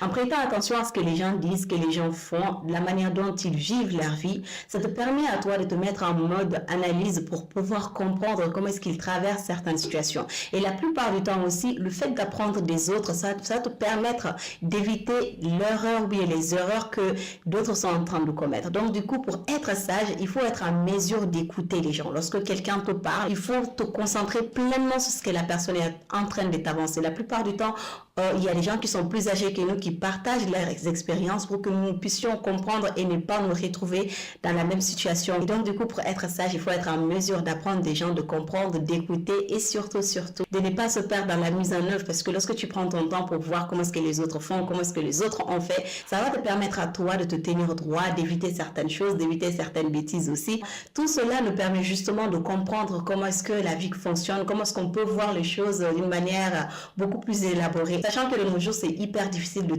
En prêtant attention à ce que les gens disent, ce que les gens font, la manière dont ils vivent leur vie, ça te permet à toi de te mettre en mode analyse pour pouvoir comprendre comment est-ce qu'ils traversent certaines situations. Et la plupart du temps aussi, le fait d'apprendre des autres, ça te permettre d'éviter l'erreur ou bien les erreurs que d'autres sont en train de commettre. Donc du coup, pour être sage, il faut être en mesure d'écouter les gens. Lorsque quelqu'un te parle, il faut te concentrer pleinement sur ce que la personne est en train de t'avancer. La plupart du temps, il y a des gens qui sont plus âgés que nous, qui partagent leurs expériences pour que nous puissions comprendre et ne pas nous retrouver dans la même situation. Et donc, du coup, pour être sage, il faut être en mesure d'apprendre des gens, de comprendre, d'écouter et surtout, de ne pas se perdre dans la mise en œuvre, parce que lorsque tu prends ton temps pour voir comment est-ce que les autres font, comment est-ce que les autres ont fait, ça va te permettre à toi de te tenir droit, d'éviter certaines choses, d'éviter certaines bêtises aussi. Tout cela nous permet justement de comprendre comment est-ce que la vie fonctionne, comment est-ce qu'on peut voir les choses d'une manière beaucoup plus élaborée. Sachant que de nos jours, c'est hyper difficile de